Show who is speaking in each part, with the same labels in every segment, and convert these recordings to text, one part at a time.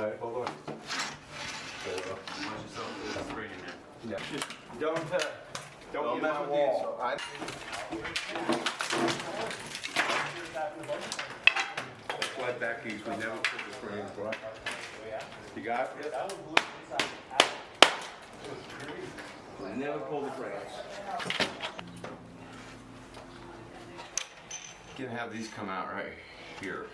Speaker 1: Alright, hold on.
Speaker 2: Watch yourself. There's 3 in there.
Speaker 1: Yeah. Just don't
Speaker 3: mess
Speaker 1: get my
Speaker 3: with
Speaker 1: wall. Slide back keys, we never put the frames right. You got it?
Speaker 3: I never pull the frames.
Speaker 2: You can have these come out right here.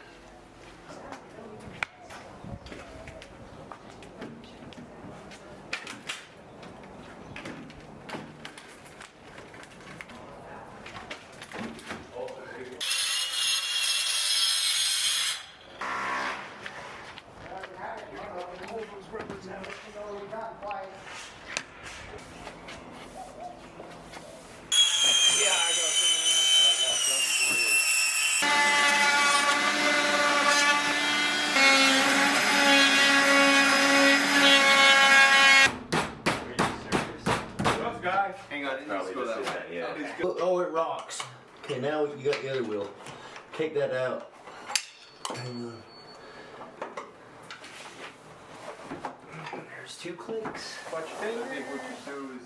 Speaker 3: Oh, it rocks. Okay, now you got the other wheel. Take that out. There's 2 clicks.
Speaker 1: Watch your fingers. I think what you do is...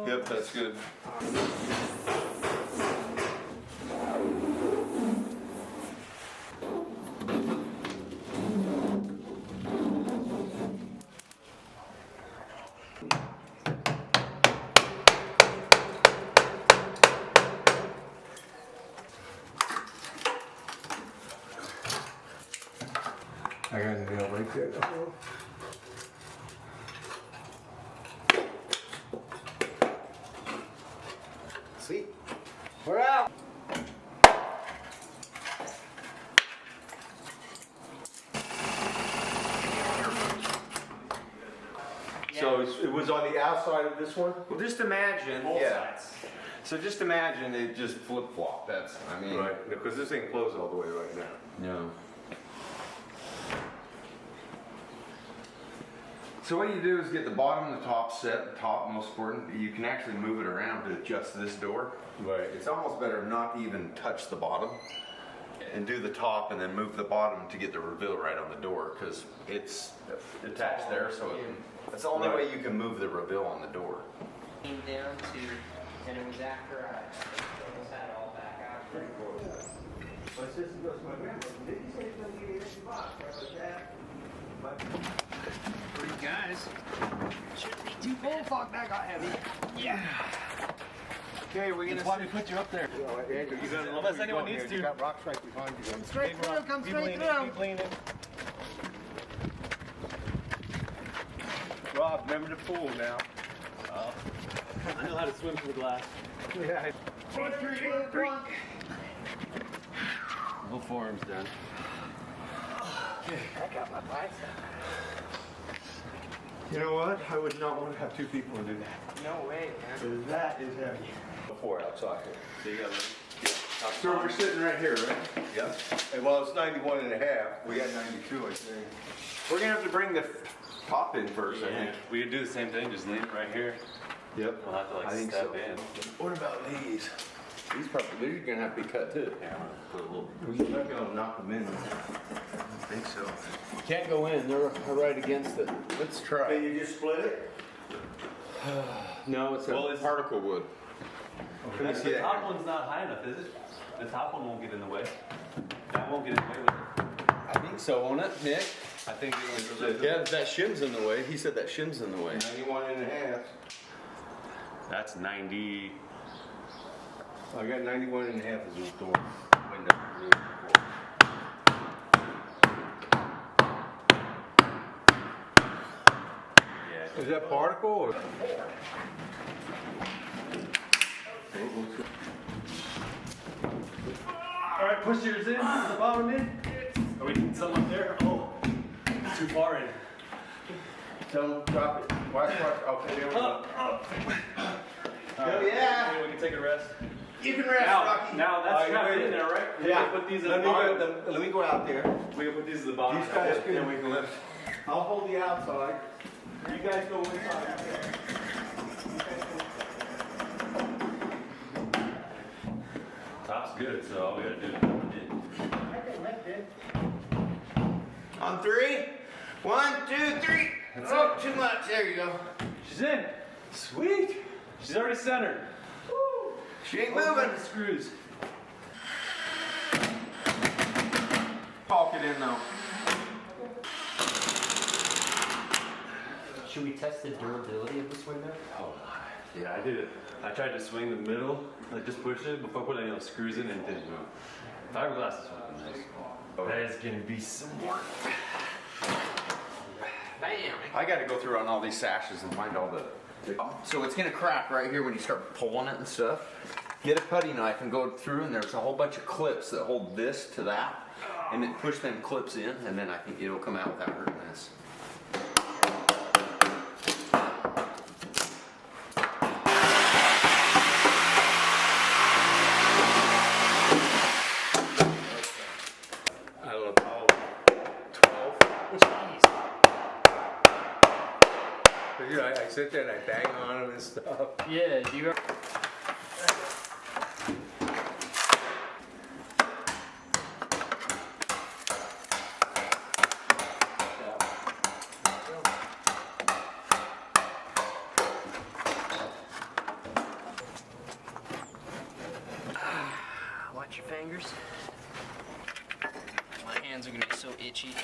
Speaker 1: Yep, that's good. I got a nail right there.
Speaker 3: Sweet. We're out.
Speaker 1: So it was on the outside of this one?
Speaker 2: Well, just imagine.
Speaker 1: Both sides.
Speaker 2: So just imagine it just flip-flop. That's, I mean.
Speaker 1: Right, because this ain't closed all the way right now.
Speaker 2: No. So what you do is get the bottom and the top set, the top most important. You can actually move it around to adjust this door.
Speaker 1: Right.
Speaker 2: It's almost better not to even touch the bottom and do the top and then move the bottom to get the reveal right on the door because it's attached there. So that's the only way you can move the reveal on the door.
Speaker 4: Came down to, and it was after I almost had it all back out.
Speaker 1: Pretty cool. My sister goes to my grandmother. Did you say it's going to give you $50? I was like,
Speaker 4: For you guys, shouldn't be too bad. Fuck, that got heavy. Yeah.
Speaker 3: Okay, we're gonna.
Speaker 4: Why we put you up there?
Speaker 1: unless anyone needs to. You got rocks right behind you.
Speaker 4: Come straight through, come straight through.
Speaker 1: Keep leaning. Rob, remember the pool now.
Speaker 5: I know how to swim through the glass.
Speaker 1: Yeah.
Speaker 4: 1, 2, 3.
Speaker 5: No forearms done.
Speaker 4: I got my bicep.
Speaker 1: You know what? I would not want to have 2 people do that.
Speaker 4: No way, man.
Speaker 1: Because that is heavy. Before outside here.
Speaker 2: So you got
Speaker 1: So we're sitting right here, right?
Speaker 2: yeah.
Speaker 1: And well, it's 91 and a half. We got 92, I think.
Speaker 2: We're gonna have to bring the top in first, I think.
Speaker 5: We could do the same thing, just lean it right here.
Speaker 1: Yep.
Speaker 5: We'll have to
Speaker 1: I
Speaker 5: like
Speaker 1: think
Speaker 5: step
Speaker 1: so.
Speaker 5: in.
Speaker 1: What about these?
Speaker 2: These probably these are gonna have to be cut too.
Speaker 5: Yeah, I'm gonna put a little.
Speaker 1: We're not gonna knock them in.
Speaker 2: I think so.
Speaker 3: Can't go in. They're right against it.
Speaker 2: Let's try.
Speaker 1: Can you just split it?
Speaker 3: No, it's
Speaker 2: Well, it's particle wood.
Speaker 1: Okay.
Speaker 2: Let me see
Speaker 5: The
Speaker 2: that.
Speaker 5: top one's not high enough, is it? The top one won't get in the way. That won't get in the way with it.
Speaker 3: I think so, won't it, Nick?
Speaker 5: I think it
Speaker 3: Yeah, that shim's in the way. He said that shim's in the way.
Speaker 1: 91 and a half.
Speaker 5: that's 90.
Speaker 1: I got 91 and a half as this door. Window.
Speaker 5: Yeah.
Speaker 1: Is that particle or?
Speaker 5: All right, push yours in. The bottom in. Are we getting some up there? Oh, too far in.
Speaker 1: Tell them, drop it. Watch. Okay, there we go.
Speaker 5: Up.
Speaker 1: Hell yeah.
Speaker 5: We can take a rest.
Speaker 1: You can rest,
Speaker 5: Now,
Speaker 1: Rocky.
Speaker 5: now that's
Speaker 1: All
Speaker 5: trapped
Speaker 1: wait.
Speaker 5: in there, right? We
Speaker 1: Yeah.
Speaker 5: can put these at
Speaker 1: Let
Speaker 5: the bottom.
Speaker 1: let me go out there.
Speaker 5: We can put these at the bottom.
Speaker 1: These guys can.
Speaker 5: Then we can lift.
Speaker 1: I'll hold the outside. You guys go inside.
Speaker 5: Top's good, so all we gotta do is put it in.
Speaker 4: I can lift it.
Speaker 2: On 3. 1, 2, 3. Oh, too much. There you go.
Speaker 5: She's in. Sweet. She's already centered. Woo.
Speaker 2: She ain't
Speaker 5: Open
Speaker 2: moving.
Speaker 5: the screws.
Speaker 2: Caulk it in though.
Speaker 6: Should we test the durability of this window?
Speaker 5: Oh, yeah, I did it. I tried to swing the middle, like just push it before putting any of those screws in, and it didn't move. Fiberglass is fucking nice. That is gonna be some work.
Speaker 6: Bam!
Speaker 2: I got to go through on all these sashes and find all the. So it's gonna crack right here when you start pulling it and stuff. Get a putty knife and go through, and there's a whole bunch of clips that hold this to that, and then push them clips in, and then I think it'll come out without hurting this.
Speaker 5: I don't know, 12.
Speaker 6: Jeez.
Speaker 7: You know, I sit there and I bang on them and stuff.
Speaker 6: Yeah, do you ever... Watch your fingers. My hands are gonna be so itchy.